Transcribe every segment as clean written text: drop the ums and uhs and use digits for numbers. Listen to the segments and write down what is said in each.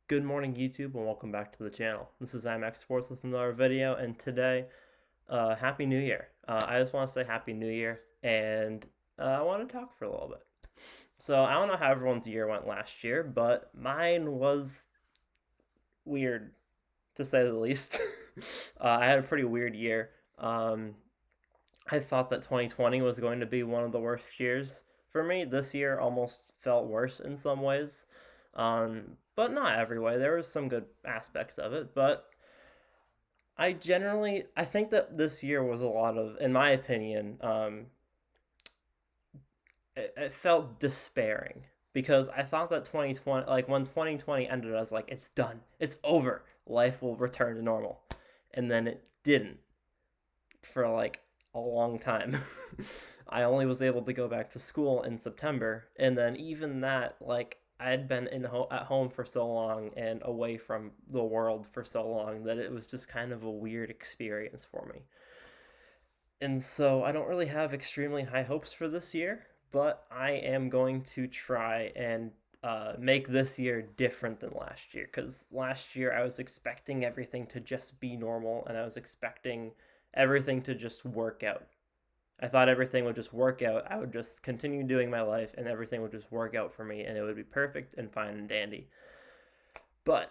Good morning, YouTube, and welcome back to the channel. This is IMAX Sports with another video, and today, Happy New Year. I just want to say Happy New Year, and I want to talk for a little bit. So, I don't know how everyone's year went last year, but mine was weird, to say the least. I had a pretty weird year. I thought that 2020 was going to be one of the worst years for me. This year almost felt worse in some ways, but not every way. There was some good aspects of it, but I think that this year was a lot of, in my opinion, it felt despairing because I thought that 2020, like when 2020 ended, I was like, it's done, it's over, life will return to normal, and then it didn't for like a long time. I only was able to go back to school in September, and then even that, like I had been at home for so long and away from the world for so long that it was just kind of a weird experience for me. And so I don't really have extremely high hopes for this year, but I am going to try and make this year different than last year. Because last year I was expecting everything to just be normal, and I was expecting everything to just work out. I thought everything would just work out. I would just continue doing my life, and everything would just work out for me, and it would be perfect and fine and dandy. But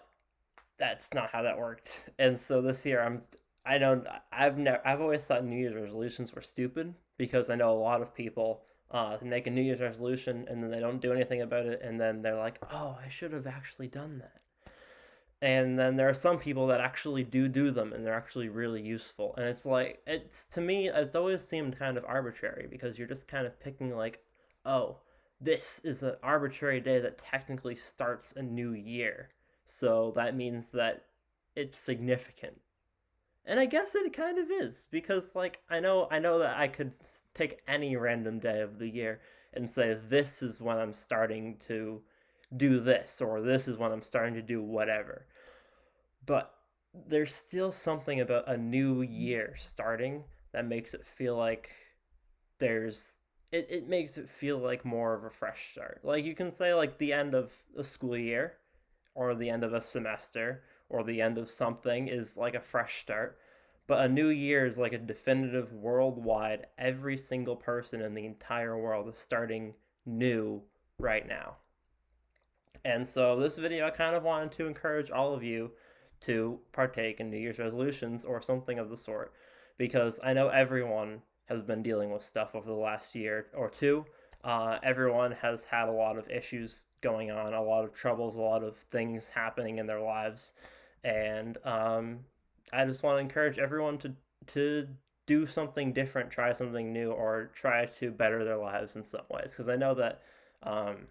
that's not how that worked. And so this year, I know I've always thought New Year's resolutions were stupid because I know a lot of people make a New Year's resolution and then they don't do anything about it, and then they're like, "Oh, I should have actually done that." And then there are some people that actually do them, and they're actually really useful. And it's like, it's to me, it's always seemed kind of arbitrary because you're just kind of picking like, oh, this is an arbitrary day that technically starts a new year, so that means that it's significant. And I guess it kind of is because like I know that I could pick any random day of the year and say this is when I'm starting to do this, or this is when I'm starting to do whatever. But there's still something about a new year starting that makes it feel like there's it makes it feel like more of a fresh start. Like you can say like the end of a school year or the end of a semester or the end of something is like a fresh start. But a new year is like a definitive worldwide, every single person in the entire world is starting new right now. And so this video, I kind of wanted to encourage all of you to partake in New Year's resolutions or something of the sort, because I know everyone has been dealing with stuff over the last year or two. Everyone has had a lot of issues going on, a lot of troubles, a lot of things happening in their lives, and I just want to encourage everyone to do something different, try something new, or try to better their lives in some ways. Because um,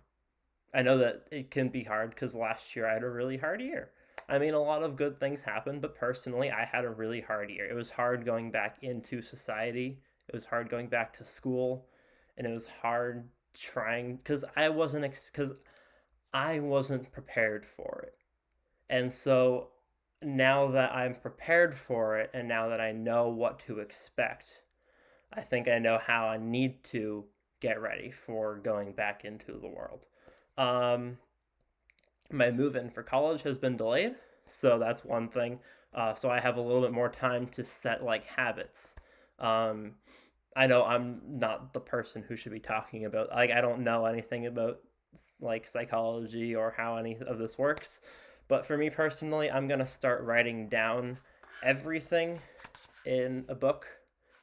I know that it can be hard because last year I had a really hard year. I mean, a lot of good things happened, but personally, I had a really hard year. It was hard going back into society. It was hard going back to school, and it was hard trying because I wasn't prepared for it. And so now that I'm prepared for it, and now that I know what to expect, I think I know how I need to get ready for going back into the world. Um, my move in for college has been delayed, so that's one thing. So I have a little bit more time to set like habits. Um, I know I'm not the person who should be talking about, like, I don't know anything about like psychology or how any of this works, but for me personally, I'm gonna start writing down everything in a book.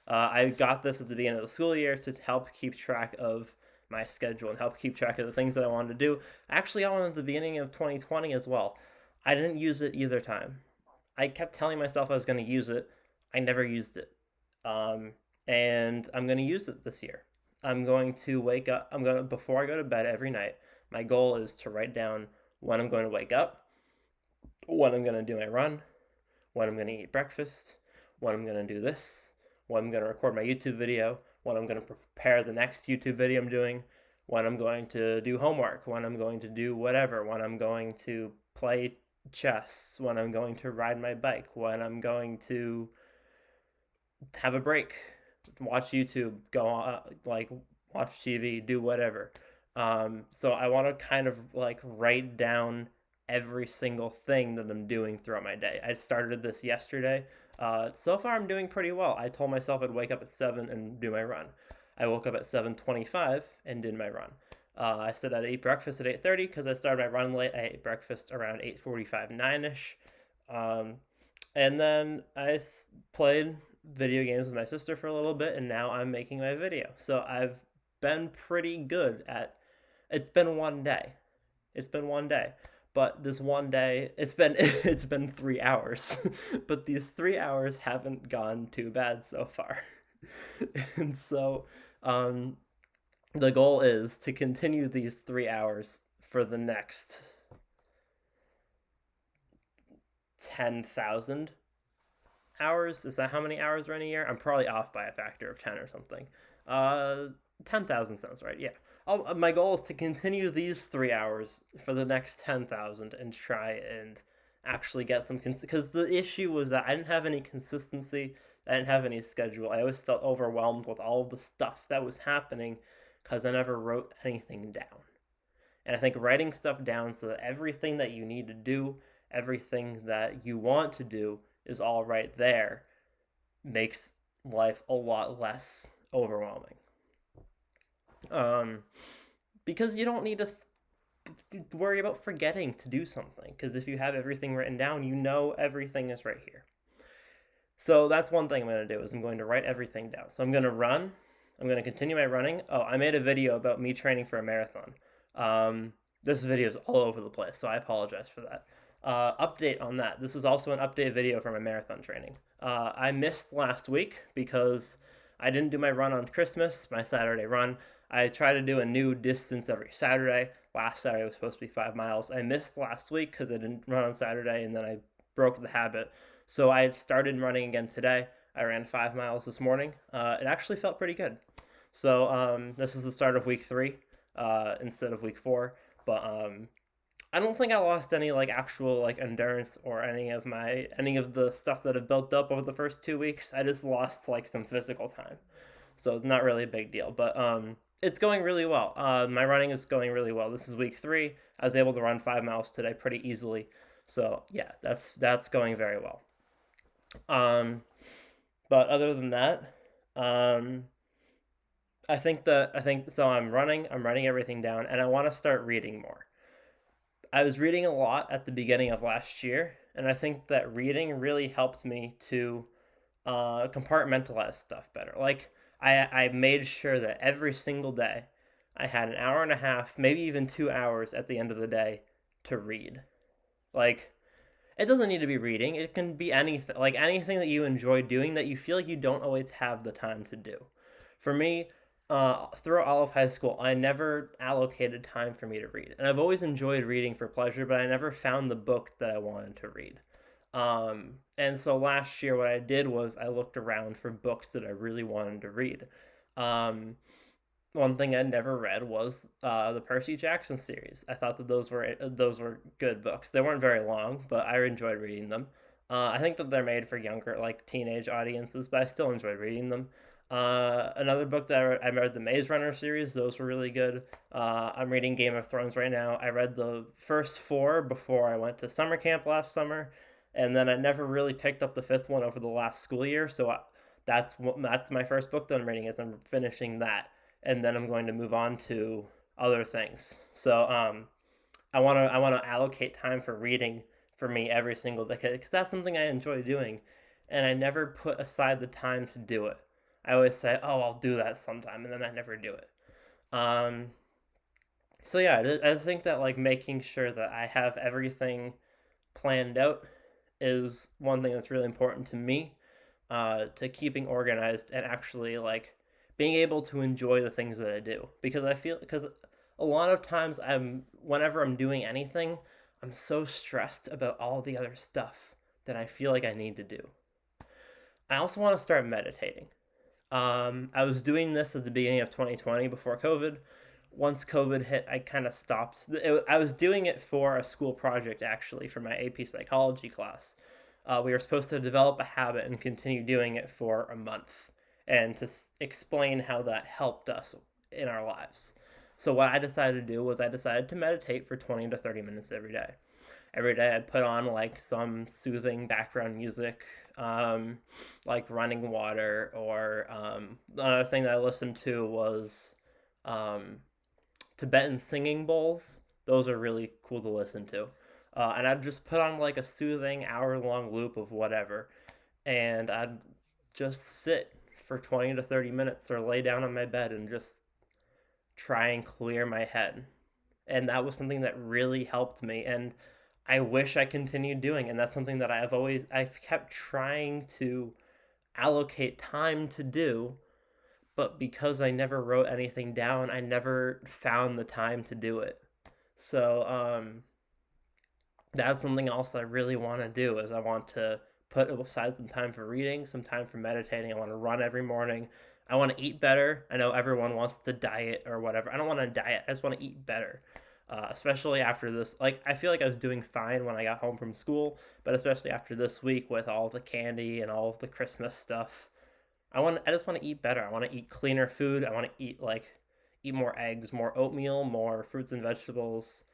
I got this at the beginning of the school year to help keep track of my schedule and help keep track of the things that I wanted to do. Actually, I wanted at the beginning of 2020 as well. I didn't use it either time. I kept telling myself I was going to use it. I never used it. Um, and I'm going to use it this year. I'm going to wake up. Before I go to bed every night, my goal is to write down when I'm going to wake up, when I'm going to do my run, when I'm going to eat breakfast, when I'm going to do this, when I'm going to record my YouTube video, when I'm going to prepare the next YouTube video I'm doing, when I'm going to do homework, when I'm going to do whatever, when I'm going to play chess, when I'm going to ride my bike, when I'm going to have a break, watch YouTube, go on, like watch TV, do whatever. So I want to kind of like write down every single thing that I'm doing throughout my day. I started this yesterday. So far, I'm doing pretty well. I told myself I'd wake up at 7 and do my run. I woke up at 7:25 and did my run. I said I'd eat breakfast at 8:30 because I started my run late. I ate breakfast around 8:45, 9ish. Um, and then played video games with my sister for a little bit, and now I'm making my video. So I've been pretty good at. It's been one day. It's been one day, but this one day it's been 3 hours, but these 3 hours haven't gone too bad so far, and so um, the goal is to continue these 3 hours for the next 10,000 hours. Is that how many hours are in a year? I'm probably off by a factor of 10 or something. 10,000 sounds right. Yeah. My goal is to continue these 3 hours for the next 10,000 and try and actually get some because the issue was that I didn't have any consistency. I didn't have any schedule. I always felt overwhelmed with all of the stuff that was happening because I never wrote anything down. And I think writing stuff down so that everything that you need to do, everything that you want to do is all right there makes life a lot less overwhelming. Because you don't need to worry about forgetting to do something. Because if you have everything written down, you know everything is right here. So that's one thing I'm going to do is I'm going to write everything down. So I'm going to run. I'm going to continue my running. Oh, I made a video about me training for a marathon. This video is all over the place, so I apologize for that. Update on that. This is also an update video for my marathon training. I missed last week because I didn't do my run on Christmas, my Saturday run. I try to do a new distance every Saturday. Last Saturday was supposed to be 5 miles. I missed last week because I didn't run on Saturday, and then I broke the habit. So I started running again today. I ran 5 miles this morning. It actually felt pretty good. So this is the start of week 3 instead of week 4. But I don't think I lost any actual endurance or any of the stuff that have built up over the first 2 weeks. I just lost some physical time. So it's not really a big deal. But it's going really well. My running is going really well. This is week 3. I was able to run 5 miles today pretty easily. So yeah, that's going very well. But other than that, I think so. I'm writing everything down, and I want to start reading more. I was reading a lot at the beginning of last year, and I think that reading really helped me to compartmentalize stuff better. I made sure that every single day I had an hour and a half, maybe even 2 hours at the end of the day to read. It doesn't need to be reading. It can be anything, anything that you enjoy doing that you feel like you don't always have the time to do. For me, throughout all of high school, I never allocated time for me to read. And I've always enjoyed reading for pleasure, but I never found the book that I wanted to read. And so last year, what I did was I looked around for books that I really wanted to read. One thing I never read was the Percy Jackson series. I thought that those were good books. They weren't very long, but I enjoyed reading them. I think that they're made for younger, teenage audiences, but I still enjoyed reading them. Another book that I read the Maze Runner series. Those were really good. I'm reading Game of Thrones right now. I read the first 4 before I went to summer camp last summer, and then I never really picked up the 5th one over the last school year. So that's my first book that I'm reading. Is I'm finishing that, and then I'm going to move on to other things. So I want to allocate time for reading for me every single day because that's something I enjoy doing, and I never put aside the time to do it. I always say, "Oh, I'll do that sometime," and then I never do it. So yeah, I think that making sure that I have everything planned out is one thing that's really important to me, to keeping organized and actually being able to enjoy the things that I do. Because a lot of times whenever I'm doing anything, I'm so stressed about all the other stuff that I feel like I need to do. I also want to start meditating. I was doing this at the beginning of 2020 before COVID. Once COVID hit, I kind of stopped. I was doing it for a school project, actually, for my AP psychology class. We were supposed to develop a habit and continue doing it for a month and to explain how that helped us in our lives. So what I decided to do was I decided to meditate for 20 to 30 minutes every day. Every day I'd put on like some soothing background music, um, like running water, or another thing that I listened to was um, Tibetan singing bowls. Those are really cool to listen to. And I'd just put on like a soothing hour long loop of whatever, and I'd just sit for 20 to 30 minutes or lay down on my bed and just try and clear my head. And that was something that really helped me. And I wish I continued doing. And that's something that I've kept trying to allocate time to do. But because I never wrote anything down, I never found the time to do it. So, that's something else I really want to do is I want to put aside some time for reading, some time for meditating. I want to run every morning. I want to eat better. I know everyone wants to diet or whatever. I don't want to diet. I just want to eat better. Especially after this, like I feel like I was doing fine when I got home from school, but especially after this week with all the candy and all of the Christmas stuff, I just want to eat better. I want to eat cleaner food. I want to eat more eggs, more oatmeal, more fruits and vegetables,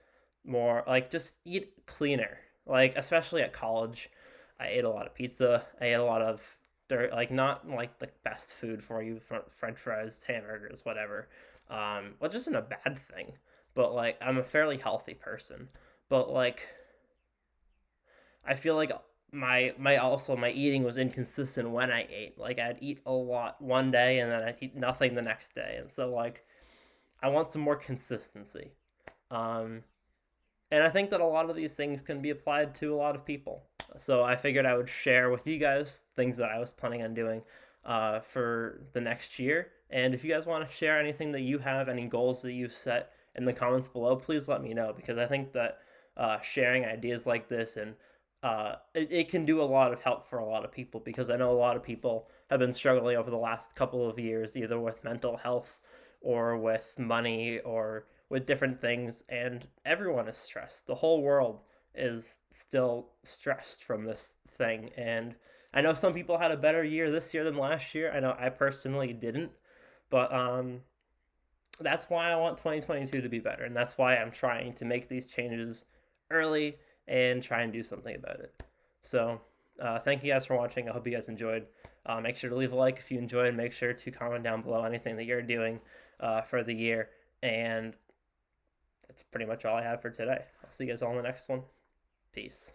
more like just eat cleaner. Like especially at college, I ate a lot of pizza. I ate a lot of dirt, like not like the best food for you, French fries, hamburgers, whatever. Which isn't a bad thing, but like I'm a fairly healthy person. But like I feel like my eating was inconsistent when I ate. Like I'd eat a lot one day and then I'd eat nothing the next day, and so like I want some more consistency. Um, and I think that a lot of these things can be applied to a lot of people. So I figured I would share with you guys things that I was planning on doing for the next year. And if you guys want to share anything that you have, any goals that you've set in the comments below, please let me know because I think that sharing ideas like this and it can do a lot of help for a lot of people because I know a lot of people have been struggling over the last couple of years either with mental health or with money or with different things, and everyone is stressed. The whole world is still stressed from this thing, and I know some people had a better year this year than last year. I know I personally didn't, but that's why I want 2022 to be better, and that's why I'm trying to make these changes early and try and do something about it. So, thank you guys for watching. I hope you guys enjoyed. Make sure to leave a like if you enjoyed. Make sure to comment down below anything that you're doing for the year. And that's pretty much all I have for today. I'll see you guys all in the next one. Peace.